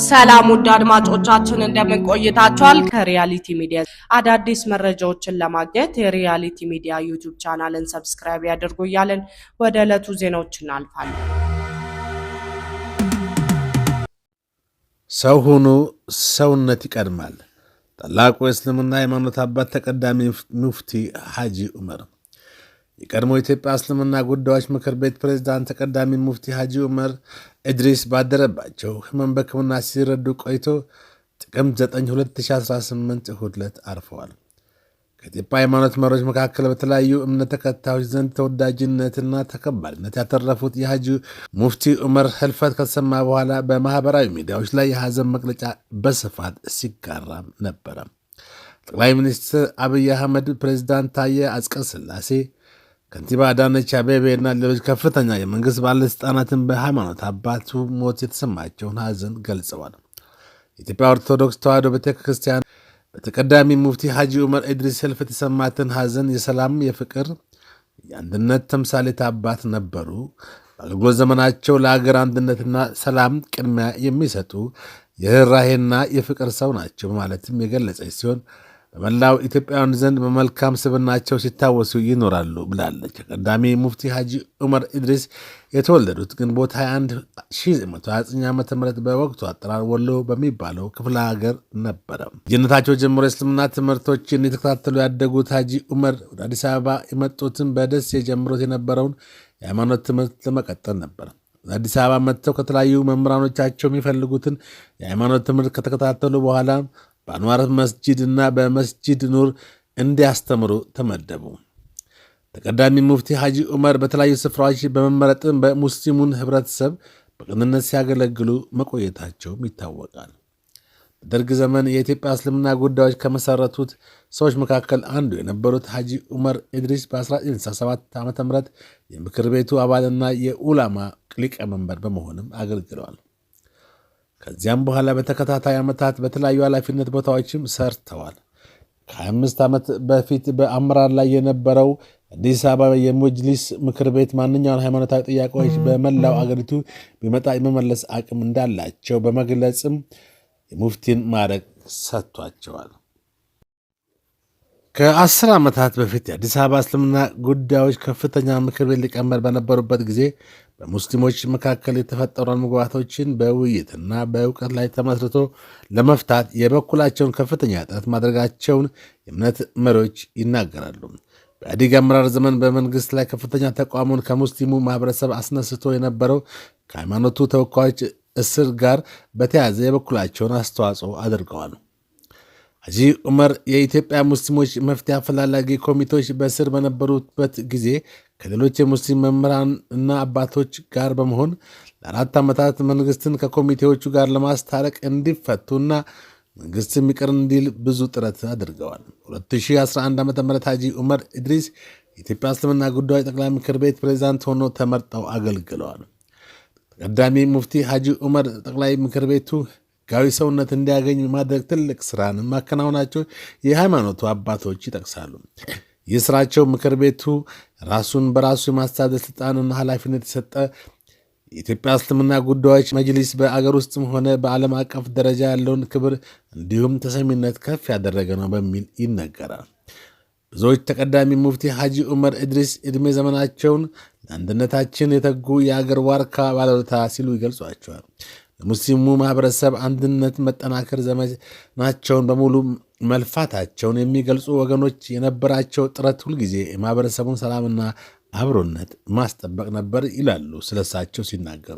ሰላም ውድ አድማጮቻችን እንደምን ቆይታችኋል? ከሪያሊቲ ሚዲያ አዳዲስ መረጃዎችን ለማግኘት የሪያሊቲ ሚዲያ ዩቲዩብ ቻናልን ሰብስክራይብ ያድርጉ እያልን ወደ ዕለቱ ዜናዎች እናልፋለን። ሰው ሁኑ፣ ሰውነት ይቀድማል። ታላቁ የእስልምና ሃይማኖት አባት ተቀዳሚ ሙፍቲ ሐጂ ዑመር የቀድሞ ኢትዮጵያ እስልምና ጉዳዮች ምክር ቤት ፕሬዝዳንት ተቀዳሚ ሙፍቲ ሐጂ ዑመር ኢድሪስ ባደረባቸው ህመም በሕክምና ሲረዱ ቆይቶ ጥቅምት 9 2018 እሁድ ዕለት አርፈዋል። ከኢትዮጵያ ሃይማኖት መሪዎች መካከል በተለያዩ እምነት ተከታዮች ዘንድ ተወዳጅነትና ተከባሪነት ያተረፉት የሐጂ ሙፍቲ ዑመር ህልፈት ከተሰማ በኋላ በማህበራዊ ሚዲያዎች ላይ የሐዘን መግለጫ በስፋት ሲጋራም ነበረ። ጠቅላይ ሚኒስትር አብይ አህመድ፣ ፕሬዝዳንት ታዬ አጽቀሥላሴ፣ ከንቲባ አዳነች አቤቤ እና ሌሎች ከፍተኛ የመንግሥት ባለሥልጣናትን በሃይማኖት አባቱ ሞት የተሰማቸውን ሐዘን ገልጸዋል። የኢትዮጵያ ኦርቶዶክስ ተዋሕዶ ቤተ ክርስቲያን በተቀዳሚ ሙፍቲ ሐጂ ዑመር ኢድሪስ ህልፈት የተሰማትን ሐዘን የሰላም፣ የፍቅር፣ የአንድነት ተምሳሌት አባት ነበሩ። በአገልግሎት ዘመናቸው ለአገር አንድነትና ሰላም ቅድሚያ የሚሰጡ የርኅራኄና የፍቅር ሰው ናቸው በማለትም የገለጸች ሲሆን በመላው ኢትዮጵያውያን ዘንድ በመልካም ስብናቸው ሲታወሱ ይኖራሉ ብላለች። ተቀዳሚ ሙፍቲ ሐጂ ዑመር ኢድሪስ የተወለዱት ግንቦት 21 1929 ዓ ም በወቅቱ አጠራር ወሎ በሚባለው ክፍለ ሀገር ነበረ። ልጅነታቸው ጀምሮ የእስልምና ትምህርቶችን የተከታተሉ ያደጉት ሐጂ ዑመር ወደ አዲስ አበባ የመጡትን በደሴ ጀምሮት የነበረውን የሃይማኖት ትምህርት ለመቀጠል ነበር። ወደ አዲስ አበባ መጥተው ከተለያዩ መምህራኖቻቸው የሚፈልጉትን የሃይማኖት ትምህርት ከተከታተሉ በኋላ በአንዋር መስጂድ እና በመስጂድ ኑር እንዲያስተምሩ ተመደቡ። ተቀዳሚ ሙፍቲ ሐጂ ዑመር በተለያዩ ስፍራዎች በመመረጥም በሙስሊሙን ህብረተሰብ በቅንነት ሲያገለግሉ መቆየታቸውም ይታወቃል። በደርግ ዘመን የኢትዮጵያ እስልምና ጉዳዮች ከመሰረቱት ሰዎች መካከል አንዱ የነበሩት ሐጂ ዑመር ኢድሪስ በ1997 ዓ ም የምክር ቤቱ አባልና የኡላማ ሊቀመንበር በመሆንም አገልግለዋል። ከዚያም በኋላ በተከታታይ ዓመታት በተለያዩ ኃላፊነት ቦታዎችም ሰርተዋል። ከ25 ዓመት በፊት በአመራር ላይ የነበረው አዲስ አበባ የመጅሊስ ምክር ቤት ማንኛውን ሃይማኖታዊ ጥያቄዎች በመላው አገሪቱ ቢመጣ የመመለስ አቅም እንዳላቸው በመግለጽም የሙፍቲን ማዕረግ ሰጥቷቸዋል። ከ10 ዓመታት በፊት የአዲስ አበባ እስልምና ጉዳዮች ከፍተኛ ምክር ቤት ሊቀመንበር በነበሩበት ጊዜ በሙስሊሞች መካከል የተፈጠሩ አለመግባባቶችን በውይይትና በእውቀት ላይ ተመስርቶ ለመፍታት የበኩላቸውን ከፍተኛ ጥረት ማድረጋቸውን የእምነት መሪዎች ይናገራሉ። በኢህአዴግ አመራር ዘመን በመንግሥት ላይ ከፍተኛ ተቃውሞን ከሙስሊሙ ማህበረሰብ አስነስቶ የነበረው ከሃይማኖቱ ተወካዮች እስር ጋር በተያያዘ የበኩላቸውን አስተዋጽኦ አድርገዋል። ሐጂ ዑመር የኢትዮጵያ ሙስሊሞች መፍትሄ አፈላላጊ ኮሚቴዎች በስር በነበሩበት ጊዜ ከሌሎች የሙስሊም መምህራን እና አባቶች ጋር በመሆን ለ4 ዓመታት መንግስትን ከኮሚቴዎቹ ጋር ለማስታረቅ እንዲፈቱና መንግስትም ይቅር እንዲል ብዙ ጥረት አድርገዋል። 2011 ዓ ም ሐጂ ዑመር ኢድሪስ የኢትዮጵያ እስልምና ጉዳዮች ጠቅላይ ምክር ቤት ፕሬዚዳንት ሆነው ተመርጠው አገልግለዋል። ተቀዳሚ ሙፍቲ ሐጂ ዑመር ጠቅላይ ምክር ቤቱ ሕጋዊ ሰውነት እንዲያገኝ ማድረግ ትልቅ ስራን ማከናወናቸው የሃይማኖቱ አባቶች ይጠቅሳሉ። ይህ ስራቸው ምክር ቤቱ ራሱን በራሱ የማስተዳደር ስልጣንና ኃላፊነት የሰጠ የኢትዮጵያ እስልምና ጉዳዮች መጅሊስ በአገር ውስጥም ሆነ በዓለም አቀፍ ደረጃ ያለውን ክብር እንዲሁም ተሰሚነት ከፍ ያደረገ ነው በሚል ይነገራል። ብዙዎች ተቀዳሚ ሙፍቲ ሐጂ ዑመር ኢድሪስ ዕድሜ ዘመናቸውን ለአንድነታችን የተጉ የአገር ዋርካ ባለውለታ ሲሉ ይገልጿቸዋል። ለሙስሊሙ ማህበረሰብ አንድነት መጠናከር ዘመናቸውን በሙሉ መልፋታቸውን የሚገልጹ ወገኖች የነበራቸው ጥረት ሁልጊዜ የማህበረሰቡን ሰላምና አብሮነት ማስጠበቅ ነበር ይላሉ ስለሳቸው ሲናገሩ።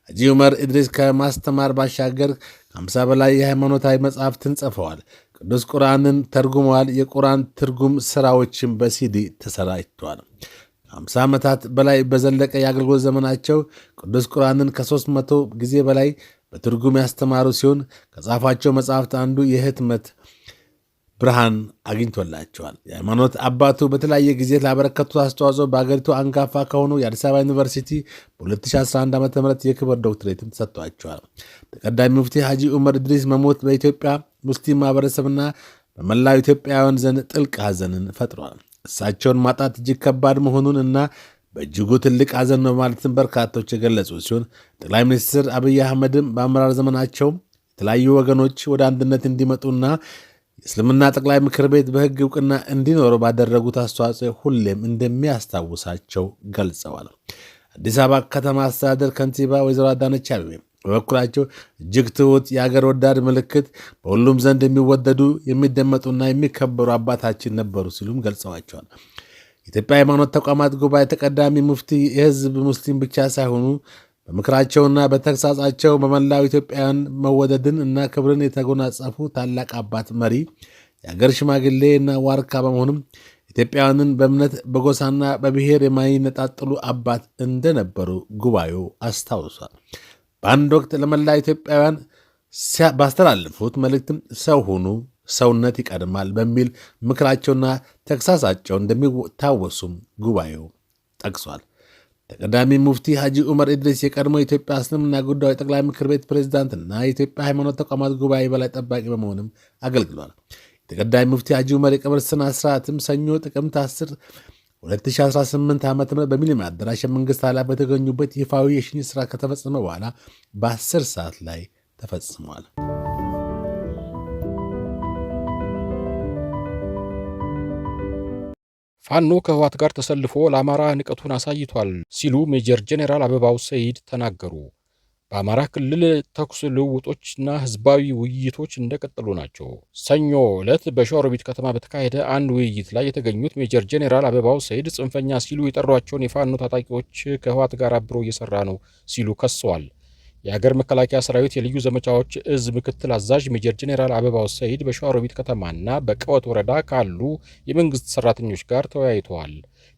ሐጂ ዑመር ኢድሪስ ከማስተማር ባሻገር ከ50 በላይ የሃይማኖታዊ መጽሐፍትን ጽፈዋል። ቅዱስ ቁርአንን ተርጉመዋል። የቁርአን ትርጉም ስራዎችን በሲዲ ተሰራጭተዋል። ከ50 ዓመታት በላይ በዘለቀ የአገልግሎት ዘመናቸው ቅዱስ ቁርአንን ከ300 ጊዜ በላይ በትርጉም ያስተማሩ ሲሆን ከጻፏቸው መጽሐፍት አንዱ የህትመት ብርሃን አግኝቶላቸዋል። የሃይማኖት አባቱ በተለያየ ጊዜ ላበረከቱት አስተዋጽኦ በአገሪቱ አንጋፋ ከሆኑ የአዲስ አበባ ዩኒቨርሲቲ በ2011 ዓ ም የክብር ዶክትሬትም ተሰጥቷቸዋል። ተቀዳሚ ሙፍቲ ሐጂ ዑመር ኢድሪስ መሞት በኢትዮጵያ ሙስሊም ማህበረሰብና በመላው ኢትዮጵያውያን ዘንድ ጥልቅ ሐዘንን ፈጥሯል። እሳቸውን ማጣት እጅግ ከባድ መሆኑን እና በእጅጉ ትልቅ ሐዘን ነው ማለትም በርካቶች የገለጹ ሲሆን ጠቅላይ ሚኒስትር አብይ አህመድም በአመራር ዘመናቸው የተለያዩ ወገኖች ወደ አንድነት እንዲመጡና የእስልምና ጠቅላይ ምክር ቤት በሕግ እውቅና እንዲኖረው ባደረጉት አስተዋጽኦ ሁሌም እንደሚያስታውሳቸው ገልጸዋል። አዲስ አበባ ከተማ አስተዳደር ከንቲባ ወይዘሮ አዳነች አቤቤ በበኩላቸው እጅግ ትሑት፣ የአገር ወዳድ ምልክት፣ በሁሉም ዘንድ የሚወደዱ የሚደመጡና የሚከበሩ አባታችን ነበሩ ሲሉም ገልጸዋቸዋል። የኢትዮጵያ ሃይማኖት ተቋማት ጉባኤ ተቀዳሚ ሙፍቲ የህዝብ ሙስሊም ብቻ ሳይሆኑ በምክራቸውና በተግሳጻቸው በመላው ኢትዮጵያውያን መወደድን እና ክብርን የተጎናጸፉ ታላቅ አባት፣ መሪ፣ የአገር ሽማግሌ እና ዋርካ በመሆኑም ኢትዮጵያውያንን በእምነት በጎሳና በብሔር የማይነጣጥሉ አባት እንደነበሩ ጉባኤው አስታውሷል። በአንድ ወቅት ለመላ ኢትዮጵያውያን ባስተላለፉት መልእክትም ሰው ሁኑ፣ ሰውነት ይቀድማል በሚል ምክራቸውና ተግሳጻቸው እንደሚታወሱም ጉባኤው ጠቅሷል። ተቀዳሚ ሙፍቲ ሐጂ ዑመር ኢድሪስ የቀድሞ የኢትዮጵያ እስልምና ጉዳዮች ጠቅላይ ምክር ቤት ፕሬዝዳንትና የኢትዮጵያ ሃይማኖት ተቋማት ጉባኤ በላይ ጠባቂ በመሆንም አገልግሏል። የተቀዳሚ ሙፍቲ ሐጂ ዑመር የቀብር ሥነ ሥርዓትም ሰኞ ጥቅምት 10 2018 ዓ.ም በሚሊኒየም አዳራሽ የመንግሥት ኃላፊዎች በተገኙበት ይፋዊ የሽኝት ሥራ ከተፈጸመ በኋላ በ10 ሰዓት ላይ ተፈጽሟል። ፋኖ ከህወሓት ጋር ተሰልፎ ለአማራ ንቀቱን አሳይቷል ሲሉ ሜጀር ጄኔራል አበባው ሰይድ ተናገሩ። በአማራ ክልል ተኩስ ልውውጦችና ህዝባዊ ውይይቶች እንደቀጠሉ ናቸው። ሰኞ ዕለት በሸዋሮቢት ከተማ በተካሄደ አንድ ውይይት ላይ የተገኙት ሜጀር ጄኔራል አበባው ሰይድ ጽንፈኛ ሲሉ የጠሯቸውን የፋኖ ታጣቂዎች ከህወሓት ጋር አብሮ እየሰራ ነው ሲሉ ከሰዋል። የሀገር መከላከያ ሰራዊት የልዩ ዘመቻዎች እዝ ምክትል አዛዥ ሜጀር ጄኔራል አበባው ሰይድ በሸዋሮቢት ከተማና በቀወት ወረዳ ካሉ የመንግስት ሰራተኞች ጋር ተወያይተዋል።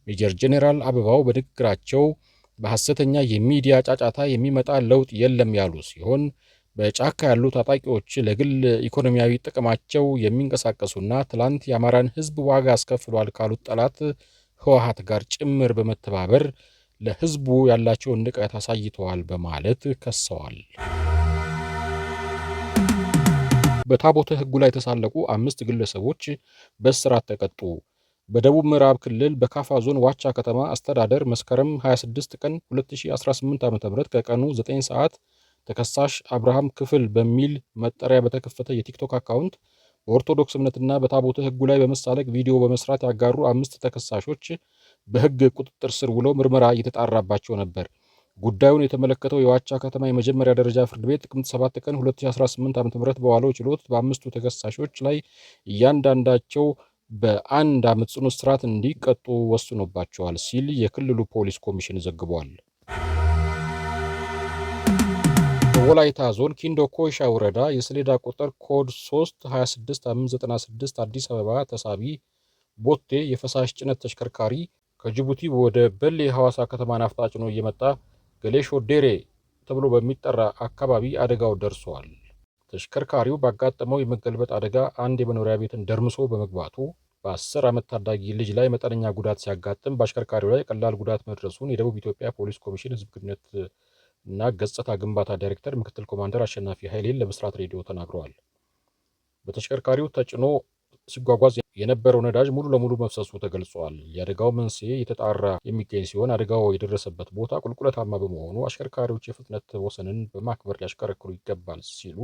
ሜጀር ጄኔራል አበባው በንግግራቸው በሐሰተኛ የሚዲያ ጫጫታ የሚመጣ ለውጥ የለም ያሉ ሲሆን በጫካ ያሉ ታጣቂዎች ለግል ኢኮኖሚያዊ ጥቅማቸው የሚንቀሳቀሱና ትላንት የአማራን ህዝብ ዋጋ አስከፍሏል ካሉት ጠላት ህወሓት ጋር ጭምር በመተባበር ለህዝቡ ያላቸውን ንቀት አሳይተዋል በማለት ከሰዋል። በታቦተ ህጉ ላይ የተሳለቁ 5 ግለሰቦች በእስራት ተቀጡ። በደቡብ ምዕራብ ክልል በካፋ ዞን ዋቻ ከተማ አስተዳደር መስከረም 26 ቀን 2018 ዓ.ም ከቀኑ 9 ሰዓት ተከሳሽ አብርሃም ክፍል በሚል መጠሪያ በተከፈተ የቲክቶክ አካውንት በኦርቶዶክስ እምነትና በታቦተ ህጉ ላይ በመሳለቅ ቪዲዮ በመስራት ያጋሩ 5 ተከሳሾች በህግ ቁጥጥር ስር ውለው ምርመራ እየተጣራባቸው ነበር። ጉዳዩን የተመለከተው የዋቻ ከተማ የመጀመሪያ ደረጃ ፍርድ ቤት ጥቅምት 7 ቀን 2018 ዓ.ም በዋለው ችሎት በ5ቱ ተከሳሾች ላይ እያንዳንዳቸው በ1 ዓመት ጽኑ እስራት እንዲቀጡ ወስኖባቸዋል ሲል የክልሉ ፖሊስ ኮሚሽን ዘግቧል። በወላይታ ዞን ኪንዶ ኮይሻ ወረዳ የሰሌዳ ቁጥር ኮድ 326596 አዲስ አበባ ተሳቢ ቦቴ የፈሳሽ ጭነት ተሽከርካሪ ከጅቡቲ ወደ በሌ ሐዋሳ ከተማ ናፍጣ ጭኖ እየመጣ ገሌሾ ዴሬ ተብሎ በሚጠራ አካባቢ አደጋው ደርሷል። ተሽከርካሪው ባጋጠመው የመገልበጥ አደጋ አንድ የመኖሪያ ቤትን ደርምሶ በመግባቱ በ10 ዓመት ታዳጊ ልጅ ላይ መጠነኛ ጉዳት ሲያጋጥም በአሽከርካሪው ላይ ቀላል ጉዳት መድረሱን የደቡብ ኢትዮጵያ ፖሊስ ኮሚሽን ህዝብ ግንኙነት እና ገጽታ ግንባታ ዳይሬክተር ምክትል ኮማንደር አሸናፊ ኃይሌን ለብስራት ሬዲዮ ተናግረዋል። በተሽከርካሪው ተጭኖ ሲጓጓዝ የነበረው ነዳጅ ሙሉ ለሙሉ መፍሰሱ ተገልጿል። የአደጋው መንስኤ የተጣራ የሚገኝ ሲሆን አደጋው የደረሰበት ቦታ ቁልቁለታማ በመሆኑ አሽከርካሪዎች የፍጥነት ወሰንን በማክበር ሊያሽከረክሩ ይገባል ሲሉ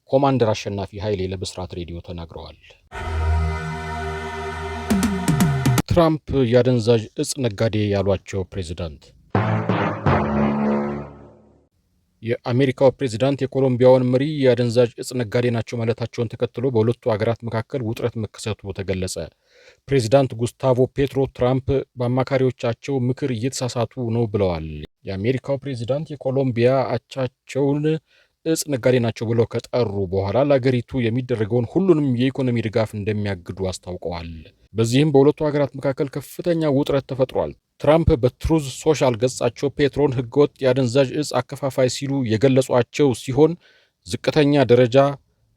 ኮማንደር አሸናፊ ኃይሌ ለብስራት ሬዲዮ ተናግረዋል። ትራምፕ የአደንዛዥ እጽ ነጋዴ ያሏቸው ፕሬዝዳንት። የአሜሪካው ፕሬዝዳንት የኮሎምቢያውን መሪ የአደንዛዥ እጽ ነጋዴ ናቸው ማለታቸውን ተከትሎ በሁለቱ ሀገራት መካከል ውጥረት መከሰቱ ተገለጸ። ፕሬዝዳንት ጉስታቮ ፔትሮ ትራምፕ በአማካሪዎቻቸው ምክር እየተሳሳቱ ነው ብለዋል። የአሜሪካው ፕሬዝዳንት የኮሎምቢያ አቻቸውን እጽ ነጋዴ ናቸው ብለው ከጠሩ በኋላ ለአገሪቱ የሚደረገውን ሁሉንም የኢኮኖሚ ድጋፍ እንደሚያግዱ አስታውቀዋል። በዚህም በሁለቱ ሀገራት መካከል ከፍተኛ ውጥረት ተፈጥሯል። ትራምፕ በትሩዝ ሶሻል ገጻቸው ፔትሮን ህገወጥ የአደንዛዥ እጽ አከፋፋይ ሲሉ የገለጿቸው ሲሆን ዝቅተኛ ደረጃ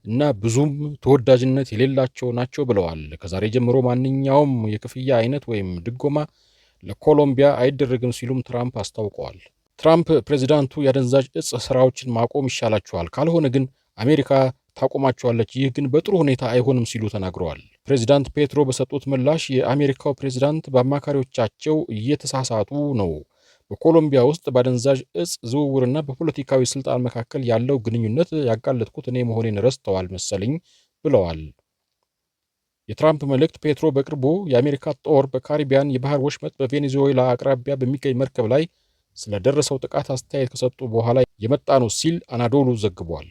እና ብዙም ተወዳጅነት የሌላቸው ናቸው ብለዋል። ከዛሬ ጀምሮ ማንኛውም የክፍያ አይነት ወይም ድጎማ ለኮሎምቢያ አይደረግም ሲሉም ትራምፕ አስታውቀዋል። ትራምፕ ፕሬዚዳንቱ የአደንዛዥ እጽ ስራዎችን ማቆም ይሻላቸዋል፣ ካልሆነ ግን አሜሪካ ታቆማቸዋለች፣ ይህ ግን በጥሩ ሁኔታ አይሆንም ሲሉ ተናግረዋል። ፕሬዚዳንት ፔትሮ በሰጡት ምላሽ የአሜሪካው ፕሬዚዳንት በአማካሪዎቻቸው እየተሳሳቱ ነው፣ በኮሎምቢያ ውስጥ በአደንዛዥ እጽ ዝውውርና በፖለቲካዊ ስልጣን መካከል ያለው ግንኙነት ያጋለጥኩት እኔ መሆኔን ረስተዋል መሰለኝ ብለዋል። የትራምፕ መልእክት ፔትሮ በቅርቡ የአሜሪካ ጦር በካሪቢያን የባህር ወሽመጥ በቬኔዙዌላ አቅራቢያ በሚገኝ መርከብ ላይ ስለደረሰው ጥቃት አስተያየት ከሰጡ በኋላ የመጣ ነው ሲል አናዶሉ ዘግቧል።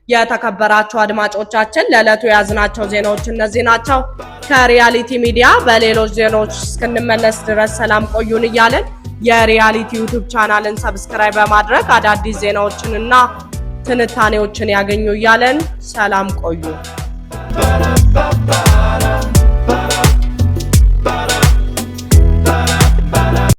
የተከበራችሁ አድማጮቻችን ለዕለቱ የያዝናቸው ዜናዎች እነዚህ ናቸው። ከሪያሊቲ ሚዲያ በሌሎች ዜናዎች እስክንመለስ ድረስ ሰላም ቆዩን እያልን የሪያሊቲ ዩቲዩብ ቻናልን ሰብስክራይብ በማድረግ አዳዲስ ዜናዎችንና ትንታኔዎችን ያገኙ እያልን ሰላም ቆዩ።